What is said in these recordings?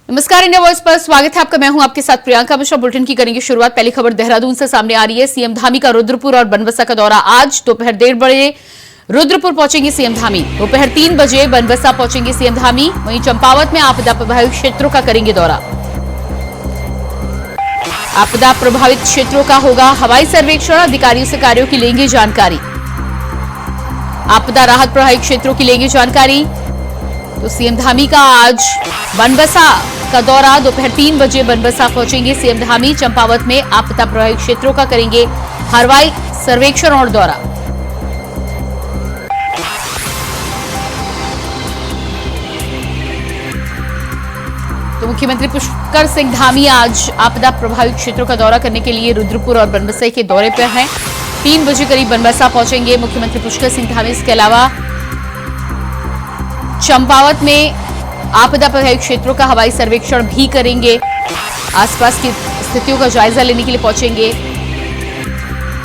नमस्कार, India voice पर स्वागत है आपका। मैं हूं आपके साथ प्रियंका मिश्रा। बुलेटिन की करेंगे शुरुआत। पहली खबर देहरादून से सामने आ रही है। सीएम धामी का रुद्रपुर और बनबसा का दौरा। आज दोपहर 1:30 बजे रुद्रपुर पहुंचेंगे सीएम धामी। दोपहर 3 बजे बनबसा पहुंचेंगे सीएम धामी। वहीं चंपावत में आपदा प्रभावित क्षेत्रों का करेंगे दौरा। आपदा प्रभावित क्षेत्रों का होगा हवाई सर्वेक्षण। अधिकारियों से कार्यों की लेंगे जानकारी। आपदा राहत प्रभावित क्षेत्रों की लेंगे जानकारी। तो सीएम धामी का आज बनबसा का दौरा। दोपहर 3 बजे बनबसा पहुंचेंगे सीएम धामी। चंपावत में आपदा प्रभावित क्षेत्रों का करेंगे हवाई सर्वेक्षण और दौरा। तो मुख्यमंत्री पुष्कर सिंह धामी आज आपदा प्रभावित क्षेत्रों का दौरा करने के लिए रुद्रपुर और बनबसा के दौरे पर हैं। 3 बजे करीब बनबसा पहुंचेंगे मुख्यमंत्री पुष्कर सिंह धामी। इसके अलावा चंपावत में आपदा प्रभावित क्षेत्रों का हवाई सर्वेक्षण भी करेंगे। आसपास की स्थितियों का जायजा लेने के लिए पहुंचेंगे।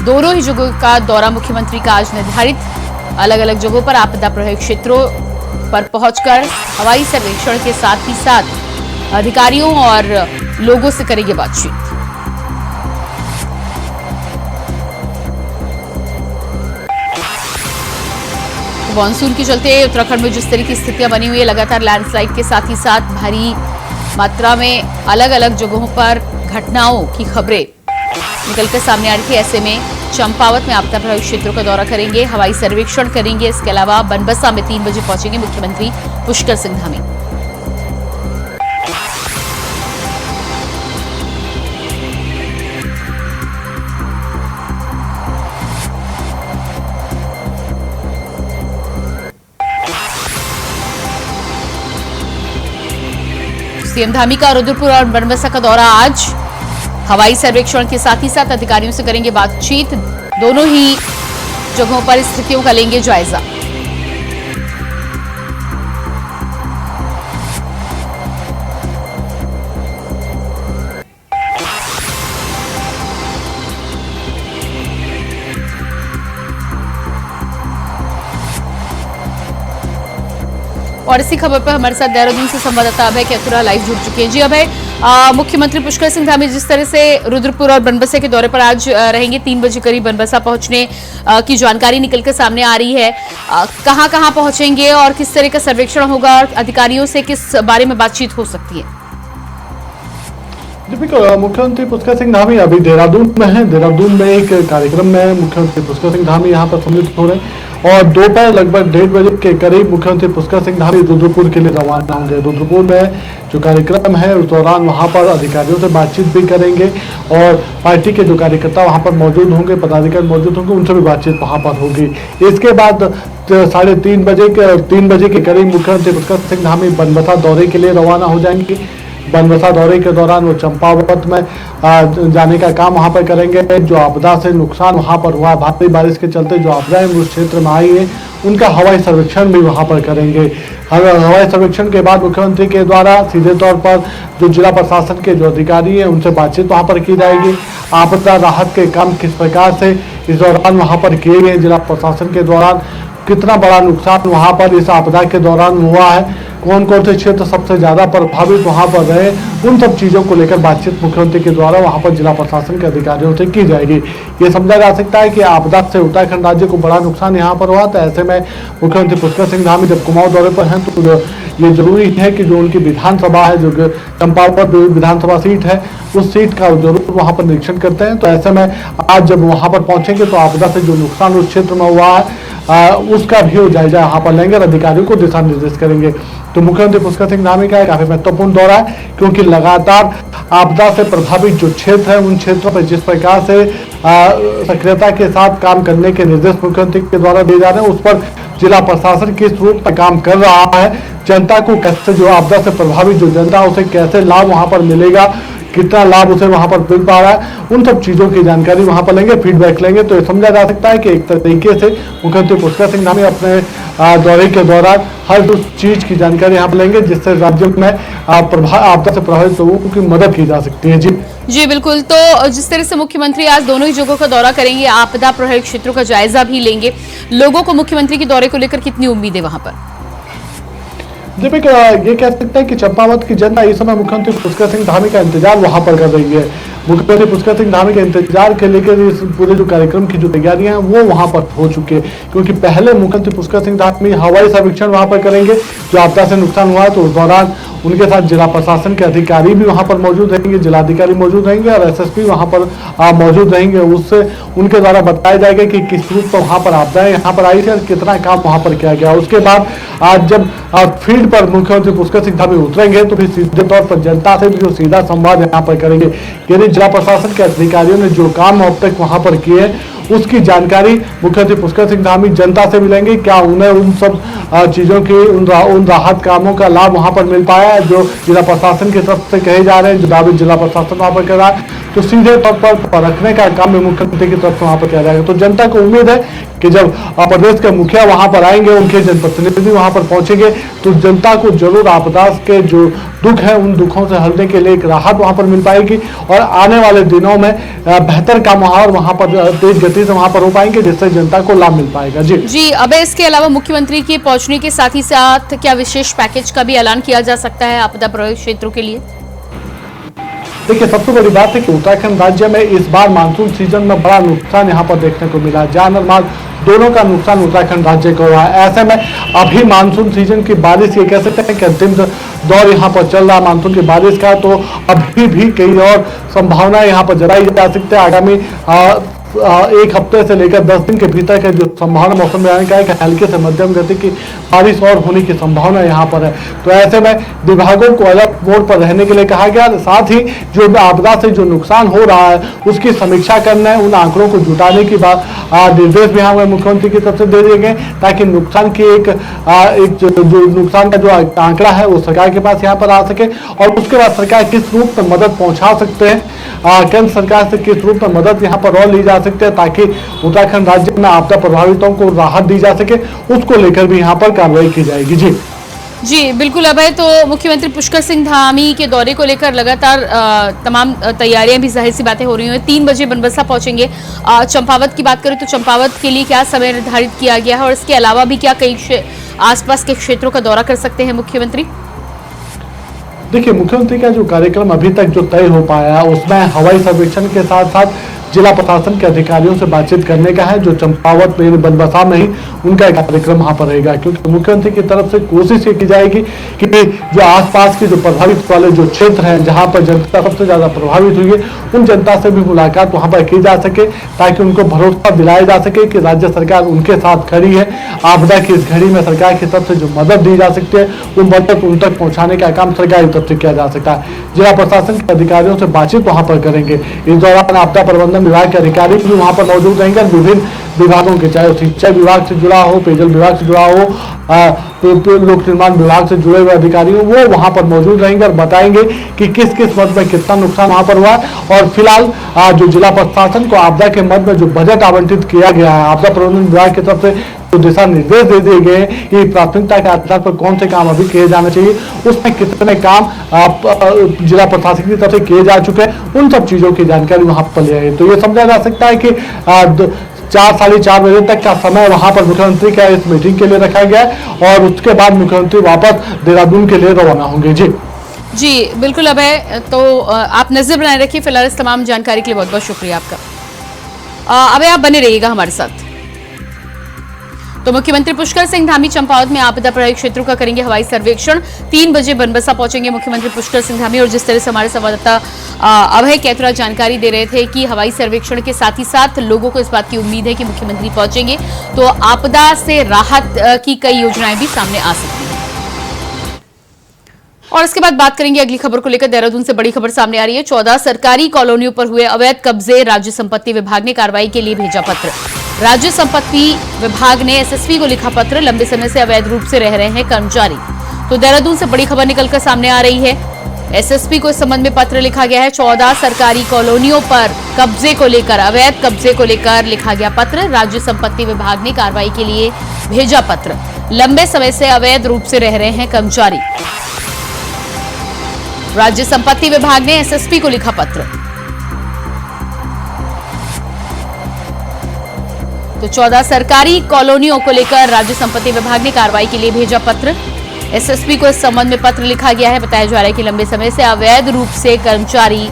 दोनों ही जगहों का दौरा मुख्यमंत्री का आज निर्धारित। अलग अलग जगहों पर आपदा प्रभावित क्षेत्रों पर पहुंचकर हवाई सर्वेक्षण के साथ ही साथ अधिकारियों और लोगों से करेंगे बातचीत। मानसून के चलते उत्तराखंड में जिस तरह की स्थितियां बनी हुई है, लगातार लैंडस्लाइड के साथ ही साथ भारी मात्रा में अलग अलग जगहों पर घटनाओं की खबरें निकलकर सामने आ रही थी। ऐसे में चंपावत में आपदा प्रभावित क्षेत्रों का दौरा करेंगे, हवाई सर्वेक्षण करेंगे। इसके अलावा बनबसा में 3 बजे पहुंचेंगे मुख्यमंत्री पुष्कर सिंह धामी। सीएम धामी का रुद्रपुर और बनबसा का दौरा आज हवाई सर्वेक्षण के साथ ही साथ अधिकारियों से करेंगे बातचीत। दोनों ही जगहों पर स्थितियों का लेंगे जायजा। और इसी खबर पर हमारे साथ देहरादून से संवाददाता अभय कैथुरा लाइव जुड़ चुके हैं। जी अभय, मुख्यमंत्री पुष्कर सिंह धामी जिस तरह से रुद्रपुर और बनबसा के दौरे पर आज रहेंगे, 3 बजे करीब बनबसा पहुंचने की जानकारी निकलकर सामने आ रही है। कहां कहां पहुंचेंगे और किस तरह का सर्वेक्षण होगा और अधिकारियों से किस बारे में बातचीत हो सकती है? मुख्यमंत्री पुष्कर सिंह धामी अभी देहरादून में है। देहरादून में एक कार्यक्रम में मुख्यमंत्री पुष्कर सिंह धामी यहाँ पर सम्मिलित हो रहे हैं और दोपहर लगभग 1:30 बजे के करीब मुख्यमंत्री पुष्कर सिंह धामी रुद्रपुर के लिए रवाना होंगे। रुद्रपुर में जो कार्यक्रम है उस दौरान वहाँ पर अधिकारियों से बातचीत भी करेंगे और पार्टी के जो कार्यकर्ता वहाँ पर मौजूद होंगे, पदाधिकारी मौजूद होंगे, उनसे भी बातचीत वहाँ पर होगी। इसके बाद 3:30 बजे के करीब मुख्यमंत्री पुष्कर सिंह धामी बनबसा दौरे के लिए रवाना हो जाएंगे। बनबसा दौरे के दौरान वो चंपावत में जाने का काम वहाँ पर करेंगे। जो आपदा से नुकसान वहाँ पर हुआ, भारी बारिश के चलते जो आपदाएं उस क्षेत्र में आई है, उनका हवाई सर्वेक्षण भी वहाँ पर करेंगे। हवाई सर्वेक्षण के बाद मुख्यमंत्री के द्वारा सीधे तौर पर जो जिला प्रशासन के जो अधिकारी हैं उनसे बातचीत वहाँ पर की जाएगी। आपदा राहत के काम किस प्रकार से इस दौरान वहाँ पर किए गए, जिला प्रशासन के दौरान कितना बड़ा नुकसान वहाँ पर इस आपदा के दौरान हुआ है, कौन कौन से क्षेत्र सबसे ज्यादा प्रभावित वहाँ पर रहे, उन सब चीजों को लेकर बातचीत मुख्यमंत्री के द्वारा वहाँ पर जिला प्रशासन के अधिकारियों से की जाएगी। ये समझा जा सकता है कि आपदा से उत्तराखंड राज्य को बड़ा नुकसान यहाँ पर हुआ, तो ऐसे में मुख्यमंत्री पुष्कर सिंह धामी जब कुमाऊं दौरे पर हैं तो ये जरूरी है कि जो उनकी विधानसभा है, जो चंपावत विधानसभा सीट है, उस सीट का जरूर वहाँ पर निरीक्षण करते हैं। तो ऐसे में आज जब वहाँ पर पहुंचेंगे तो आपदा से जो नुकसान उस क्षेत्र में हुआ है उसका भी जायजा यहाँ पर लेंगे और अधिकारियों को दिशा निर्देश करेंगे। तो मुख्यमंत्री पुष्कर सिंह धामी का काफी महत्वपूर्ण दौरा है, क्योंकि लगातार आपदा से प्रभावित जो क्षेत्र है उन क्षेत्रों पर जिस प्रकार से सक्रियता के साथ काम करने के निर्देश मुख्यमंत्री के द्वारा दिए जा रहे हैं, उस पर जिला प्रशासन किस रूप में काम कर रहा है, जनता को कैसे, जो आपदा से प्रभावित जो जनता है उसे कैसे लाभ वहां पर मिलेगा, कितना लाभ उसे वहां पर मिल पा रहा है, उन सब चीजों की जानकारी वहां पर लेंगे, फीडबैक लेंगे। तो ये समझा जा सकता है कि एक तरीके से मुख्यमंत्री पुष्कर सिंह धामी अपने दौरे के दौरान हर उस चीज की जानकारी यहाँ पर लेंगे जिससे राज्य में आपदा से प्रभावित लोगों की मदद की जा सकती है। जी बिल्कुल। तो जिस तरह से मुख्यमंत्री आज दोनों ही जगहों का दौरा करेंगे, आपदा प्रभावित क्षेत्रों का जायजा भी लेंगे, लोगों को मुख्यमंत्री के दौरे को लेकर कितनी उम्मीद है वहां पर? दीपक, ये कह सकते हैं कि चंपावत की जनता इस समय मुख्यमंत्री पुष्कर सिंह धामी का इंतजार वहां पर कर रही है। मुख्यमंत्री पुष्कर सिंह धामी के इंतजार के लेकर इस पूरे जो कार्यक्रम की जो तैयारियां हैं वो वहां पर हो चुकी है, क्योंकि पहले मुख्यमंत्री पुष्कर सिंह धामी हवाई सर्वेक्षण वहां पर करेंगे। जो आपदा से नुकसान हुआ तो उस दौरान उनके साथ जिला प्रशासन के अधिकारी भी वहां पर मौजूद रहेंगे, जिलाधिकारी मौजूद रहेंगे और एसएसपी वहां पर मौजूद रहेंगे। उससे उनके द्वारा बताया जाएगा कि किस रूप पर वहां पर आपदाएं यहाँ पर आई थी और कितना काम वहां पर किया गया। उसके बाद आज जब फील्ड पर मुख्यमंत्री पुष्कर सिंह धामी उतरेंगे तो फिर सीधे तौर पर जनता से भी जो सीधा संवाद यहाँ पर करेंगे। यानी जिला प्रशासन के अधिकारियों ने जो काम अब तक वहां पर किए उसकी जानकारी मुख्यमंत्री पुष्कर सिंह धामी जनता से मिलेंगे। क्या उन्हें उन सब चीजों की उन राहत कामों का लाभ वहां पर मिल पाया है जो जिला प्रशासन की तरफ से कहे जा रहे हैं, जो दावे जिला प्रशासन वहां पर कर रहा है, तो सीधे तौर पर परखने का काम भी मुख्यमंत्री की तरफ से वहां पर किया जाएगा। तो जनता को उम्मीद है कि जब प्रदेश के मुखिया वहां पर आएंगे, उनके जनप्रतिनिधि वहां पर पहुंचेंगे तो जनता को जरूर आपदा के जो दुख है उन दुखों से हटने के लिए एक राहत वहां पर मिल पाएगी और आने वाले दिनों में बेहतर काम वहां पर तेज गति से वहां पर हो पाएंगे, जिससे जनता को लाभ मिल पाएगा। जी अब इसके अलावा मुख्यमंत्री के पहुंचने के साथ ही साथ क्या विशेष पैकेज का भी ऐलान किया जा सकता है आपदा प्रभावित क्षेत्रों के लिए? देखिए, सबसे बड़ी बात है कि उत्तराखंड राज्य में इस बार मानसून सीजन में बड़ा नुकसान यहाँ पर देखने को मिला। जान और माल दोनों का नुकसान उत्तराखंड राज्य को हुआ है। ऐसे में अभी मानसून सीजन की बारिश, ये कह सकते हैं कि अंतिम दौर यहाँ पर चल रहा मानसून की बारिश का, तो अभी भी कई और संभावनाएं यहाँ पर जताई जा सकती है। आगामी एक हफ्ते से लेकर 10 दिन के भीतर के जो संभावना मौसम विभाग का है कि हल्के से मध्यम गति की बारिश और होने की संभावना यहाँ पर है। तो ऐसे में विभागों को अलर्ट मोड पर रहने के लिए कहा गया। साथ ही जो आपदा से जो नुकसान हो रहा है उसकी समीक्षा करना है, उन आंकड़ों को जुटाने की बात निर्देश भी यहाँ मुख्यमंत्री की तरफ से दे दिए गए, ताकि नुकसान की एक जो नुकसान का जो आंकड़ा है वो सरकार के पास यहाँ पर आ सके और उसके बाद सरकार किस रूप में मदद पहुंचा सकते हैं, केंद्र सरकार से किस रूप में मदद यहाँ पर और ली जा सकते हैं ताकि उत्तराखंड राज्य में आपदा प्रभावितों को राहत दी जा सके, उसको लेकर भी यहाँ पर कार्रवाई की जाएगी। जी बिल्कुल अभय, तो मुख्यमंत्री पुष्कर सिंह धामी के दौरे को लेकर लगातार तमाम तैयारियां भी जाहिर सी बातें हो रही हैं। 3 बजे बनबसा पहुंचेंगे। चंपावत की बात करें तो चंपावत के लिए क्या समय निर्धारित किया गया है और इसके अलावा भी क्या कई आसपास के क्षेत्रों का दौरा कर सकते हैं मुख्यमंत्री? देखिए, मुख्यमंत्री का जो कार्यक्रम अभी तक जो तय हो पाया है उसमें हवाई सर्वेक्षण के साथ साथ जिला प्रशासन के अधिकारियों से बातचीत करने का है। जो चंपावत में बनबसा में ही उनका कार्यक्रम वहां पर रहेगा, क्योंकि मुख्यमंत्री की तरफ से कोशिश ये की जाएगी कि जो आसपास के जो प्रभावित वाले जो क्षेत्र हैं जहां पर जनता सबसे ज्यादा प्रभावित हुई है उन जनता से भी मुलाकात वहां पर की जा सके, ताकि उनको भरोसा दिलाया जा सके कि राज्य सरकार उनके साथ खड़ी है। आपदा की इस घड़ी में सरकार की तरफ से जो मदद दी जा सकती है वो मदद उन तक पहुंचाने का काम सरकार की तरफ से किया जा सकता है। जिला प्रशासन के अधिकारियों से बातचीत वहां पर करेंगे। इस दौरान आपदा प्रबंधन विभाग के अधिकारी भी वहां पर मौजूद रहेंगे। विभिन्न विभागों के, चाहे सिंचाई विभाग से जुड़ा हो, पेयजल विभाग से जुड़ा हो, लोक निर्माण विभाग से जुड़े हुए अधिकारी वो वहां पर मौजूद रहेंगे और बताएंगे कि किस किस मद में कितना नुकसान वहां पर हुआ। और फिलहाल जो जिला प्रशासन को आपदा के मद में जो बजट आवंटित किया गया है, आपदा प्रबंधन विभाग की तरफ से जो दिशा निर्देश दे दिए गए हैं कि प्राथमिकता के आधार पर कौन से काम अभी किए जाने चाहिए, उसमें कितने काम जिला प्रशासन की तरफ से किए जा चुके हैं, उन सब चीजों की जानकारी वहां पर ले आई। तो ये समझा जा सकता है कि 4 साढ़े 4 बजे तक का समय वहां पर मुख्यमंत्री का इस मीटिंग के लिए रखा गया है और उसके बाद मुख्यमंत्री वापस देहरादून के लिए रवाना होंगे। जी बिल्कुल अभय, तो आप नजर बनाए रखिए। फिलहाल इस तमाम जानकारी के लिए बहुत बहुत शुक्रिया आपका। अभय आप बने रहिएगा हमारे साथ। तो मुख्यमंत्री पुष्कर सिंह धामी चंपावत में आपदा प्रभावित क्षेत्रों का करेंगे हवाई सर्वेक्षण। 3 बजे बनबसा पहुंचेंगे मुख्यमंत्री पुष्कर सिंह धामी। और जिस तरह से हमारे संवाददाता अभय कैथुरा जानकारी दे रहे थे कि हवाई सर्वेक्षण के साथ ही साथ लोगों को इस बात की उम्मीद है कि मुख्यमंत्री पहुंचेंगे तो आपदा से राहत की कई योजनाएं भी सामने आ सकती हैं। और इसके बाद बात करेंगे अगली खबर को लेकर। देहरादून से बड़ी खबर सामने आ रही है। 14 सरकारी कॉलोनियों पर हुए अवैध कब्जे, राज्य संपत्ति विभाग ने कार्रवाई के लिए भेजा पत्र। राज्य संपत्ति विभाग ने एसएसपी को लिखा पत्र। लंबे समय से अवैध रूप से रह रहे हैं कर्मचारी। तो देहरादून से बड़ी खबर निकलकर सामने आ रही है। एसएसपी को इस संबंध में पत्र लिखा गया है। 14 सरकारी कॉलोनियों पर कब्जे को लेकर, अवैध कब्जे को लेकर लिखा गया पत्र। राज्य संपत्ति विभाग ने कार्रवाई के लिए भेजा पत्र। लंबे समय से अवैध रूप से रह रहे हैं कर्मचारी। राज्य संपत्ति विभाग ने एसएसपी को लिखा पत्र। तो 14 सरकारी कॉलोनियों को लेकर राज्य संपत्ति विभाग ने कार्रवाई के लिए भेजा पत्र। एसएसपी को इस संबंध में पत्र लिखा गया है। बताया जा रहा है कि लंबे समय से अवैध रूप से कर्मचारी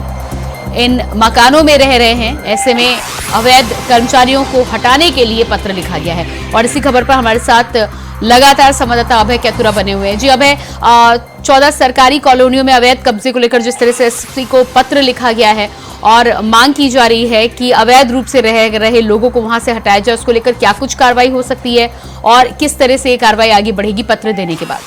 इन मकानों में रह रहे हैं। ऐसे में अवैध कर्मचारियों को हटाने के लिए पत्र लिखा गया है। और इसी खबर पर हमारे साथ लगातार संवाददाता अभय कैतुरा बने हुए हैं। जी अभय, 14 सरकारी कॉलोनियों में अवैध कब्जे को लेकर जिस तरह से एसएसपी को पत्र लिखा गया है और मांग की जा रही है कि अवैध रूप से रह रहे लोगों को वहां से हटाया जाए, उसको लेकर क्या कुछ कार्रवाई हो सकती है और किस तरह से ये कार्रवाई आगे बढ़ेगी पत्र देने के बाद?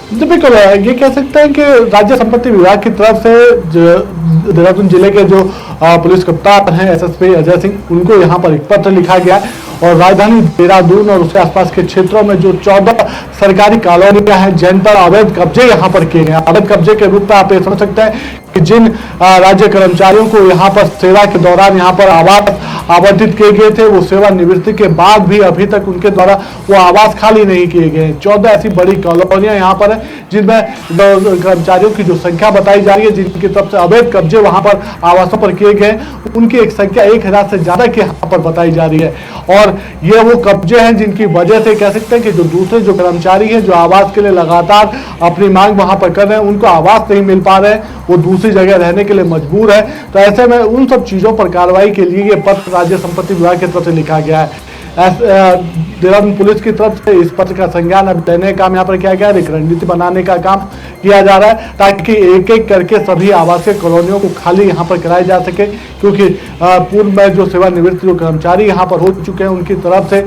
बिल्कुल, ये कह सकते हैं कि राज्य संपत्ति विभाग की तरफ से देहरादून जिले के जो पुलिस कप्तान हैं एसएसपी अजय सिंह, उनको यहाँ पर एक पत्र लिखा गया और राजधानी देहरादून और उसके आसपास के क्षेत्रों में जो 14 सरकारी कॉलोनियां हैं जिन पर अवैध कब्जे यहाँ पर किए गए। अवैध कब्जे के रूप में आप ये समझ सकते हैं कि जिन राज्य कर्मचारियों को यहाँ पर सेवा के दौरान यहाँ पर आवास आवंटित किए गए थे, वो सेवा निवृत्ति के बाद भी अभी तक उनके द्वारा वो आवास खाली नहीं किए गए। 14 ऐसी बड़ी कॉलोनियां यहाँ पर है जिनमें कर्मचारियों की जो संख्या बताई जा रही है, जिनकी तरफ से अवैध कब्जे वहां पर आवासों पर किए गए, उनकी एक संख्या 1000 से ज्यादा की यहाँ पर बताई जा रही है। और ये वो कब्जे हैं जिनकी वजह से कह सकते हैं कि जो दूसरे जो कर्मचारी हैं जो आवास के लिए लगातार अपनी मांग वहां पर कर रहे हैं, उनको आवास नहीं मिल पा रहे हैं, वो दूसरी जगह रहने के लिए मजबूर है। तो ऐसे में उन सब चीजों पर कार्रवाई के लिए ये पत्र राज्य संपत्ति विभाग की तरफ से लिखा गया है। देहरादून पुलिस की तरफ से इस पत्र का संज्ञान अब लेने का काम यहाँ पर किया गया है। एक रणनीति बनाने का काम किया जा रहा है ताकि एक एक करके सभी आवासीय कॉलोनियों को खाली यहाँ पर कराया जा सके, क्योंकि पूर्व में जो सेवानिवृत्त जो कर्मचारी यहाँ पर हो चुके हैं उनकी तरफ से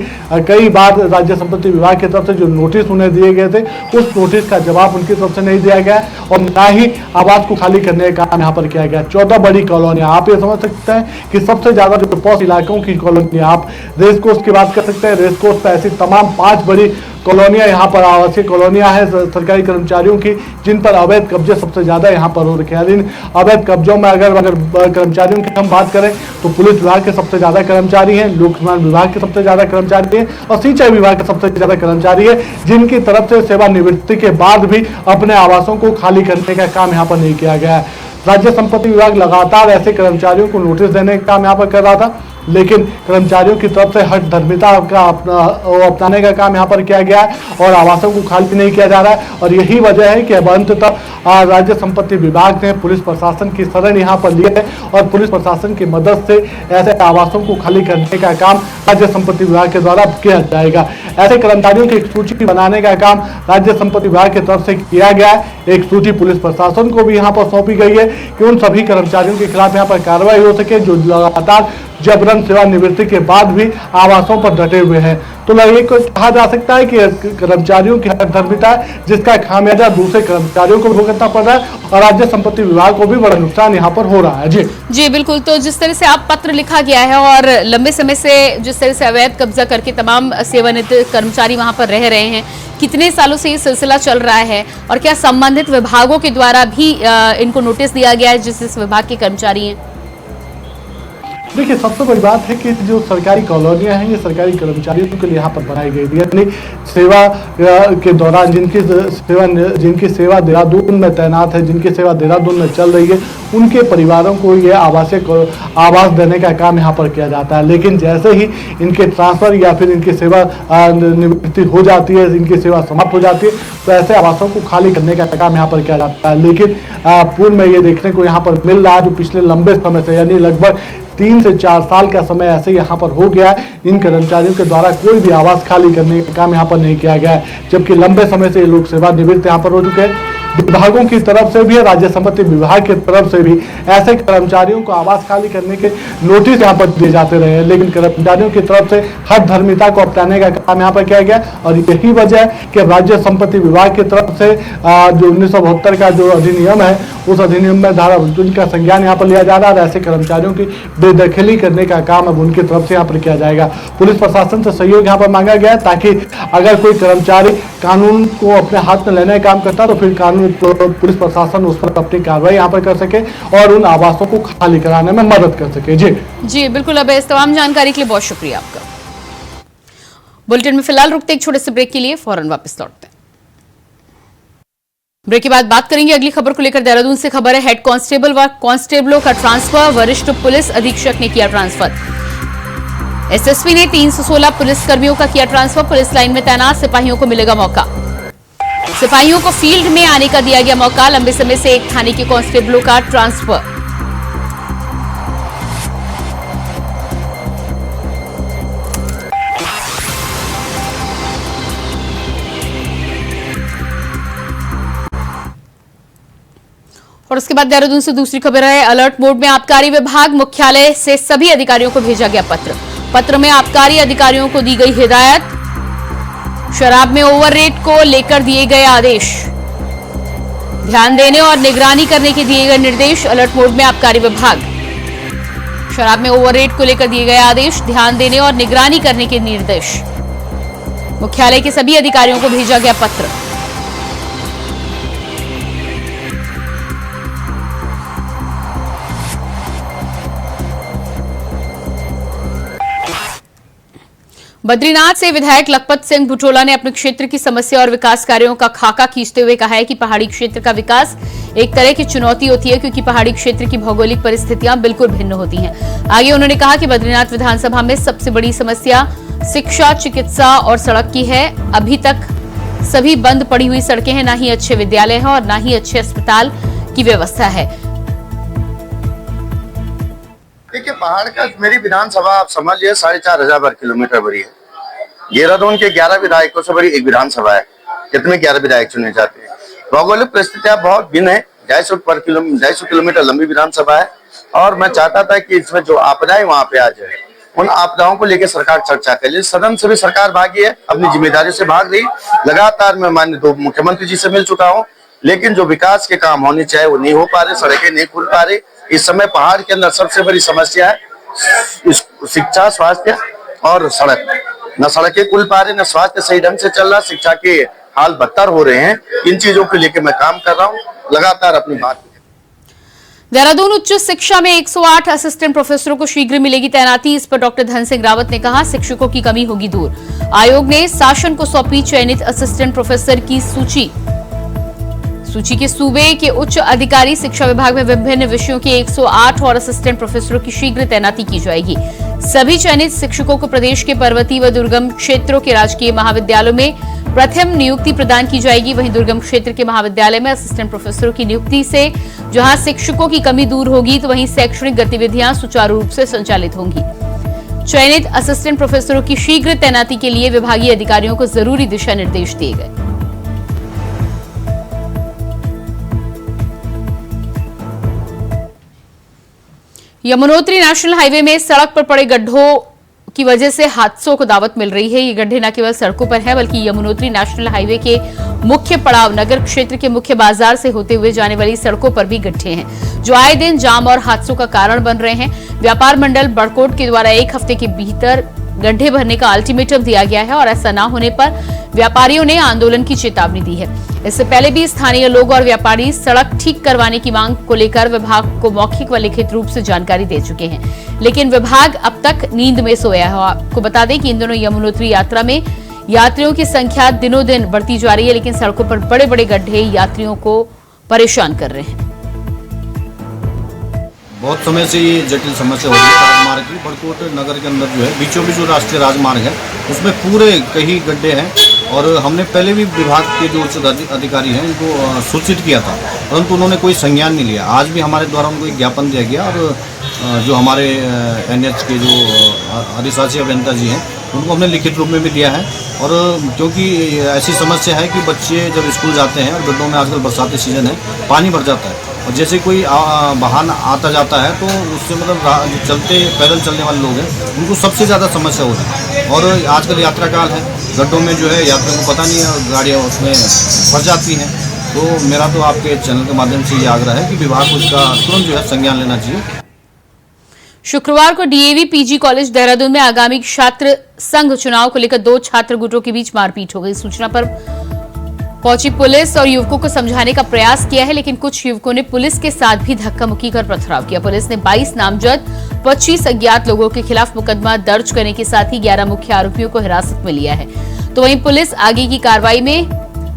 कई बार राज्य संपत्ति विभाग की तरफ से जो नोटिस उन्हें दिए गए थे, उस नोटिस का जवाब उनकी तरफ से नहीं दिया गया और ना ही आवास को खाली करने का काम यहाँ पर किया गया। 14 बड़ी कॉलोनियां, आप ये समझ सकते हैं कि सबसे ज्यादा जो पॉश इलाकों की कॉलोनी, आप रेस कोर्स की बात कर सकते हैं। रेस कोर्स पर ऐसी तमाम 5 बड़ी कॉलोनियां यहाँ पर आवासीय कॉलोनियां हैं सरकारी कर्मचारियों की, जिन पर अवैध कब्जे सबसे ज्यादा यहाँ पर हो रखे हैं। इन अवैध कब्जों में अगर कर्मचारियों की हम बात करें तो पुलिस विभाग के सबसे ज्यादा कर्मचारी हैं, लोक निर्माण विभाग के सबसे ज्यादा कर्मचारी हैं और सिंचाई विभाग के सबसे ज्यादा कर्मचारी है, जिनकी तरफ से सेवानिवृत्ति के बाद भी अपने आवासों को खाली करने का काम यहाँ पर नहीं किया गया है। राज्य संपत्ति विभाग लगातार ऐसे कर्मचारियों को नोटिस देने का काम यहाँ पर कर रहा था, लेकिन कर्मचारियों की तरफ से हट धर्मिता का अपनाने का काम यहाँ पर किया गया है और आवासों को खाली नहीं किया जा रहा है। और यही वजह है कि अब अंततः राज्य संपत्ति विभाग ने पुलिस प्रशासन की शरण यहाँ पर ली है और पुलिस प्रशासन की मदद से ऐसे आवासों को खाली करने का काम राज्य संपत्ति विभाग के द्वारा किया जाएगा। ऐसे कर्मचारियों की एक सूची बनाने का काम राज्य संपत्ति विभाग की तरफ से किया गया है। एक सूची पुलिस प्रशासन को भी यहाँ पर सौंपी गई है कि उन सभी कर्मचारियों के खिलाफ यहाँ पर कार्रवाई हो सके जो लगातार जबरन सेवानिवृत्ति के बाद भी आवासों पर डटे हुए हैं। तो ये कहा जा सकता है कि कर्मचारियों की हठधर्मिता है जिसका खामियाजा दूसरे कर्मचारियों को भुगतना पड़ रहा है और राज्य संपत्ति विभाग को भी बड़ा नुकसान यहाँ पर हो रहा है। जी बिल्कुल। तो जिस तरह से आप पत्र लिखा गया है और लंबे समय से जिस तरह से अवैध कब्जा करके तमाम सेवानिवृत्त कर्मचारी वहां पर रह रहे हैं, कितने सालों से ये सिलसिला चल रहा है और क्या संबंधित विभागों के द्वारा भी इनको नोटिस दिया गया है जिस विभाग के कर्मचारी हैं? देखिए, सबसे बड़ी बात है कि जो सरकारी कॉलोनियां हैं ये सरकारी कर्मचारियों के लिए यहाँ पर बनाई गई थी, यानी सेवा के दौरान जिनकी सेवा देहरादून में तैनात है, जिनकी सेवा देहरादून में चल रही है, उनके परिवारों को ये आवास देने का काम यहाँ पर किया जाता है। लेकिन जैसे ही इनके ट्रांसफर या फिर इनकी सेवा निवृत्ति हो जाती है, इनकी सेवा समाप्त हो जाती है, तो ऐसे आवासों को खाली करने का काम यहाँ पर किया जाता है। लेकिन पूर्व में ये देखने को यहाँ पर मिल रहा है जो पिछले लंबे समय से, यानी लगभग 3 से 4 साल का समय ऐसे यहाँ पर हो गया है, इन कर्मचारियों के द्वारा कोई भी आवास खाली करने का काम यहाँ पर नहीं किया गया है, जबकि लंबे समय से ये लोग सेवानिवृत्त यहाँ पर हो चुके हैं। विभागों की तरफ से भी, राज्य संपत्ति विभाग की तरफ से भी ऐसे कर्मचारियों को आवास खाली करने के नोटिस यहाँ पर दिए जाते रहे हैं, लेकिन कर्मचारियों की तरफ से हर धर्मिता को अपनाने का काम यहाँ पर किया गया और यही वजह है कि राज्य संपत्ति विभाग की तरफ से जो 1972 का जो अधिनियम है, उस अधिनियम में धारा 29 का संज्ञान यहाँ पर लिया जा रहा है और ऐसे कर्मचारियों की बेदखली करने का काम अब उनकी तरफ से यहाँ पर किया जाएगा। पुलिस प्रशासन से सहयोग यहाँ पर मांगा गया है ताकि अगर कोई कर्मचारी कानून को अपने हाथ में लेने का काम करता है तो फिर पुलिस प्रशासन उस पर अपनी कार्रवाई यहाँ पर कर सके और उन आवासों को खाली कराने में मदद कर सके। जी बिल्कुल। अब इस तमाम जानकारी के लिए बहुत शुक्रिया आपका। बुलेटिन में फिलहाल रुकते एक छोटे से ब्रेक के लिए, फौरन वापस लौटते हैं। ब्रेक के बाद बात करेंगे अगली खबर को लेकर। देहरादून से खबर है, हेड कांस्टेबल व कांस्टेबलों का ट्रांसफर, वरिष्ठ पुलिस अधीक्षक ने किया ट्रांसफर। एसएसपी ने 316 पुलिसकर्मियों का किया ट्रांसफर, पुलिस लाइन में तैनात सिपाहियों को मिलेगा मौका। सिपाहियों को फील्ड में आने का दिया गया मौका, लंबे समय से एक थाने के कांस्टेबलों का ट्रांसफर। और उसके बाद देहरादून से दूसरी खबर है, अलर्ट मोड में आबकारी विभाग मुख्यालय से सभी अधिकारियों को भेजा गया पत्र में आबकारी अधिकारियों को दी गई हिदायत, शराब में ओवर रेट को लेकर दिए गए आदेश, ध्यान देने और निगरानी करने के दिए गए निर्देश। अलर्ट मोड में आबकारी विभाग, शराब में ओवर रेट को लेकर दिए गए आदेश, ध्यान देने और निगरानी करने के निर्देश, मुख्यालय के सभी अधिकारियों को भेजा गया पत्र। बद्रीनाथ से विधायक लखपत सिंह बुटोला ने अपने क्षेत्र की समस्या और विकास कार्यों का खाका खींचते हुए कहा है कि पहाड़ी क्षेत्र का विकास एक तरह की चुनौती होती है, क्योंकि पहाड़ी क्षेत्र की भौगोलिक परिस्थितियां बिल्कुल भिन्न होती हैं। आगे उन्होंने कहा कि बद्रीनाथ विधानसभा में सबसे बड़ी समस्या शिक्षा, चिकित्सा और सड़क की है। अभी तक सभी बंद पड़ी हुई सड़कें हैं, न ही अच्छे विद्यालय हैं और न ही अच्छे अस्पताल की व्यवस्था है। देखिए, पहाड़ का मेरी विधानसभा आप समझ लिया 4,500 वर्ग किलोमीटर बड़ी है। देहरादून के 11 विधायकों से बड़ी एक विधानसभा है। कितने 11 विधायक चुने जाते हैं। भौगोलिक परिस्थितियां बहुत भिन्न है। 250 किलोमीटर लंबी विधानसभा है और मैं चाहता था कि इसमें जो आपदाएं वहां पे आ जाए, उन आपदाओं को लेकर सरकार चर्चा करे। सदन से भी सरकार भागी है, अपनी जिम्मेदारी से भाग रही। लगातार मैं माननीय 2 मुख्यमंत्री जी से मिल चुका हूँ, लेकिन जो विकास के काम होने चाहिए वो नहीं हो पा रहे, सड़कें नहीं खुल पा रही। इस समय पहाड़ के अंदर सबसे बड़ी समस्या है शिक्षा, स्वास्थ्य और सड़क। न सड़कें खुल पा रही, न स्वास्थ्य सही ढंग से चल रहा, शिक्षा के हाल बदतर हो रहे हैं। इन चीजों को लेकर मैं काम कर रहा हूँ, लगातार अपनी बात। देहरादून उच्च शिक्षा में 108 असिस्टेंट प्रोफेसरों को शीघ्र मिलेगी तैनाती। इस पर डॉक्टर धन सिंह रावत ने कहा, शिक्षकों की कमी होगी दूर। आयोग ने शासन को सौंपी चयनित असिस्टेंट प्रोफेसर की सूची के सूबे के उच्च अधिकारी। शिक्षा विभाग में विभिन्न विषयों के 108 और असिस्टेंट प्रोफेसरों की शीघ्र तैनाती की जाएगी। सभी चयनित शिक्षकों को प्रदेश के पर्वतीय व दुर्गम क्षेत्रों के राजकीय महाविद्यालयों में प्रथम नियुक्ति प्रदान की जाएगी। वहीं दुर्गम क्षेत्र के महाविद्यालय में असिस्टेंट प्रोफेसरों की नियुक्ति से जहां शिक्षकों की कमी दूर होगी, तो वहीं शैक्षणिक गतिविधियां सुचारू रूप से संचालित होंगी। चयनित असिस्टेंट प्रोफेसरों की शीघ्र तैनाती के लिए विभागीय अधिकारियों को जरूरी दिशा निर्देश दिए गए। यमुनोत्री नेशनल हाईवे में सड़क पर पड़े गड्ढों की वजह से हादसों को दावत मिल रही है। ये गड्ढे न केवल सड़कों पर है, बल्कि यमुनोत्री नेशनल हाईवे के मुख्य पड़ाव नगर क्षेत्र के मुख्य बाजार से होते हुए जाने वाली सड़कों पर भी गड्ढे हैं, जो आए दिन जाम और हादसों का कारण बन रहे हैं। व्यापार मंडल बड़कोट के द्वारा 1 हफ्ते के भीतर गड्ढे भरने का अल्टीमेटम दिया गया है और ऐसा न होने पर व्यापारियों ने आंदोलन की चेतावनी दी है। इससे पहले भी स्थानीय लोग और व्यापारी सड़क ठीक करवाने की मांग को लेकर विभाग को मौखिक व लिखित रूप से जानकारी दे चुके हैं, लेकिन विभाग अब तक नींद में सोया है। आपको बता दें कि इन दिनों यमुनोत्री यात्रा में यात्रियों की संख्या दिनों दिन बढ़ती जा रही है, लेकिन सड़कों पर बड़े बड़े गड्ढे यात्रियों को परेशान कर रहे हैं। बहुत समय से ये जटिल समस्या हो रही है। राजमार्ग की बड़कोट नगर के अंदर जो है बीचों बीच जो राष्ट्रीय राजमार्ग है, उसमें पूरे कई गड्ढे हैं और हमने पहले भी विभाग के जो उच्च अधिकारी हैं इनको सूचित किया था, परंतु उन्होंने कोई संज्ञान नहीं लिया। आज भी हमारे द्वारा उनको एक ज्ञापन दिया गया और जो हमारे NH के जो अधिशासी अभियंता जी हैं उनको हमने लिखित रूप में भी दिया है। और क्योंकि ऐसी समस्या है कि बच्चे जब स्कूल जाते हैं और गड्ढों में आजकल बरसाती सीजन है, पानी भर जाता है और जैसे कोई वाहन आता जाता है तो उससे मतलब जो पैदल चलने वाले लोग हैं उनको सबसे ज़्यादा समस्या हो रही है। और आजकल यात्रा काल है, गड्ढों में जो है यात्रियों को पता नहीं है, गाड़ियाँ उसमें फंस जाती हैं। तो मेरा तो आपके चैनल के माध्यम से ये आग्रह है कि विभाग को इसका तुरंत जो है संज्ञान लेना चाहिए। शुक्रवार को DAV PG कॉलेज देहरादून में आगामी छात्र संघ चुनाव को लेकर 2 छात्र गुटों के बीच मारपीट हो गई। सूचना पर पहुंची पुलिस और युवकों को समझाने का प्रयास किया है, लेकिन कुछ युवकों ने पुलिस के साथ भी धक्का मुक्की कर पथराव किया। पुलिस ने 22 नामजद 25 अज्ञात लोगों के खिलाफ मुकदमा दर्ज करने के साथ ही 11 मुख्य आरोपियों को हिरासत में लिया है। तो वहीं पुलिस आगे की कार्रवाई में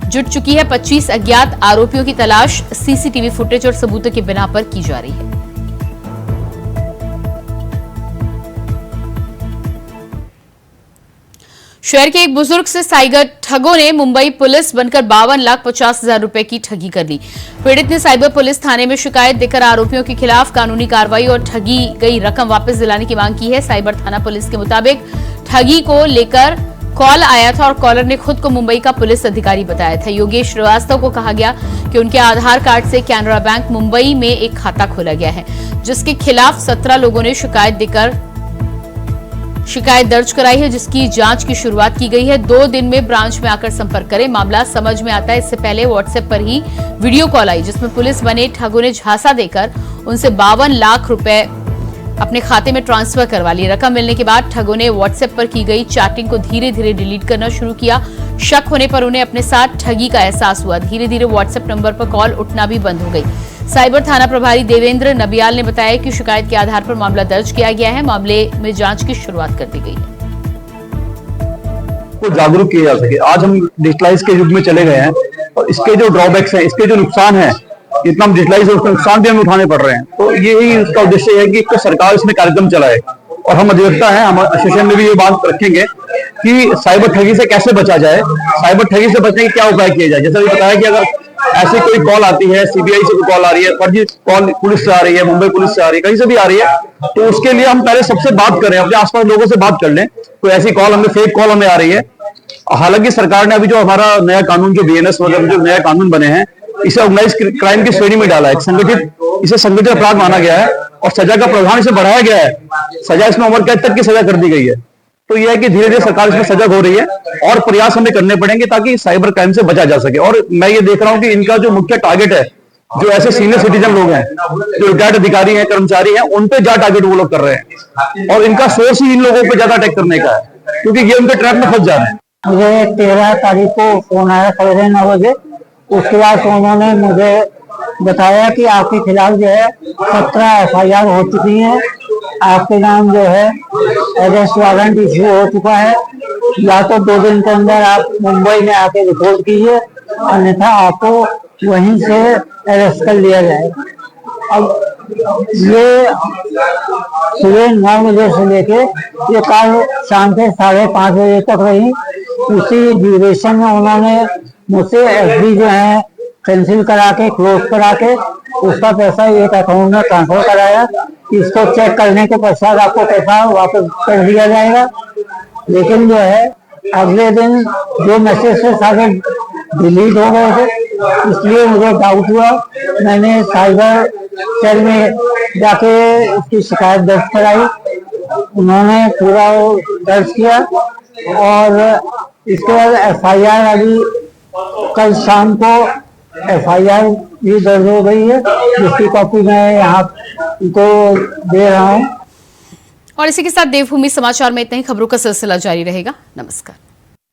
जुट चुकी है। 25 अज्ञात आरोपियों की तलाश CCTV फुटेज और सबूतों के बिना पर की जा रही है। शहर के एक बुजुर्ग से साइबर ठगों ने मुंबई पुलिस बनकर 52,50,000 रुपए की ठगी कर ली। पीड़ित ने साइबर पुलिस थाने में शिकायत देकर आरोपियों के खिलाफ कानूनी कार्रवाई और ठगी गई रकम वापस दिलाने की मांग की है। साइबर थाना पुलिस के मुताबिक ठगी को लेकर कॉल आया था और कॉलर ने खुद को मुंबई का पुलिस अधिकारी बताया था। योगेश श्रीवास्तव को कहा गया कि उनके आधार कार्ड से कैनरा बैंक मुंबई में एक खाता खोला गया है, जिसके खिलाफ 17 लोगों ने शिकायत दर्ज कराई है, जिसकी जांच की शुरुआत की गई है। 2 दिन में ब्रांच में आकर संपर्क करें, मामला समझ में आता है। इससे पहले व्हाट्सएप पर ही वीडियो कॉल आई, जिसमें पुलिस बने ठगों ने झांसा देकर उनसे 52 लाख रुपए अपने खाते में ट्रांसफर करवा ली। रकम मिलने के बाद ठगों ने व्हाट्सएप पर की गई चैटिंग को धीरे धीरे डिलीट करना शुरू किया। शक होने पर उन्हें अपने साथ ठगी का एहसास हुआ। धीरे धीरे व्हाट्सएप नंबर पर कॉल उठना भी बंद हो गई। साइबर थाना प्रभारी देवेंद्र नबियाल ने बताया कि शिकायत के आधार पर मामला दर्ज किया गया है। मामले में जांच की शुरुआत कर दी गई है। को जागरूक किया जा सके। आज हम डिजिटलाइज के युग में चले गए हैं और इसके जो ड्रॉबैक्स हैं, इसके जो नुकसान है, इतना हम डिजिटलाइज है उसका नुकसान भी हमें उठाने पड़ रहे हैं। तो यही इसका उद्देश्य है कि तो सरकार इसमें कार्यक्रम चलाए और हम अधिवक्ता हैं, हम एसोसिएशन में भी ये बात रखेंगे कि साइबर ठगी से कैसे बचा जाए, साइबर ठगी से बचने के क्या उपाय किए जाए। जैसा भी बताया कि अगर ऐसी कोई कॉल आती है, सीबीआई से कोई कॉल आ रही है, फर्जी कॉल पुलिस से आ रही है, मुंबई पुलिस से आ रही है, कहीं से भी आ रही है, तो उसके लिए हम पहले सबसे बात करें, अपने आसपास लोगों से बात कर लें। कोई ऐसी कॉल हमें फेक कॉल हमें आ रही है। हालांकि सरकार ने अभी जो हमारा नया कानून जो बीएनएस वगैरह जो नया कानून बने हैं, इसे ऑर्गेनाइज क्राइम की श्रेणी में डाला है। इसे संगठित अपराध माना गया है और सजा का प्रावधान इसे बढ़ाया गया है। सजा इसमें उम्र कैद तक की सजा कर दी गई है। तो यह है कि धीरे धीरे सरकार इसमें सजग हो रही है और प्रयास हमें करने पड़ेंगे ताकि साइबर क्राइम से बचा जा सके। और मैं ये देख रहा हूं कि इनका जो मुख्य टारगेट है, जो ऐसे सीनियर सिटीजन लोग हैं, जो रिटायर्ड अधिकारी हैं, कर्मचारी हैं, उन पे ज्यादा टारगेट वो लोग कर रहे हैं और इनका सोर्स ही इन लोगों पे ज्यादा अटैक करने का है, क्योंकि ये उनके ट्रैप में फंस जा रहे हैं। मुझे 13 तारीख को फोन आया सवेरे 9 बजे। उसके बाद उन्होंने मुझे बताया कि आपके खिलाफ जो है 17 FIR हो चुकी हैं, आपके नाम जो है अरेस्ट वारंट इश्यू हो चुका है, या तो 2 दिन के अंदर आप मुंबई में आके रिपोर्ट कीजिए, अन्यथा आपको वहीं से अरेस्ट कर लिया जाएगा। अब ये सुबह 9 बजे से लेके ये कल शाम के 5:30 बजे तक रही। उसी ड्यूरेशन में उन्होंने मुझसे FD जो है कैंसिल करा के, क्लोज करा के, उसका पैसा एक अकाउंट में ट्रांसफर कराया। इसको चेक करने के पश्चात आपको पैसा वापस कर दिया जाएगा। लेकिन जो है अगले दिन जो मैसेज थे सारे डिलीट हो गए थे, इसलिए मुझे डाउट हुआ। मैंने साइबर सेल में जाके उसकी शिकायत दर्ज कराई। उन्होंने पूरा दर्ज किया और इसके बाद FIR अभी कल शाम को FIR भी दर्ज हो गई है, जिसकी कॉपी मैं यहाँ को दे रहा हूँ। और इसी के साथ देवभूमि समाचार में इतना ही। खबरों का सिलसिला जारी रहेगा। नमस्कार।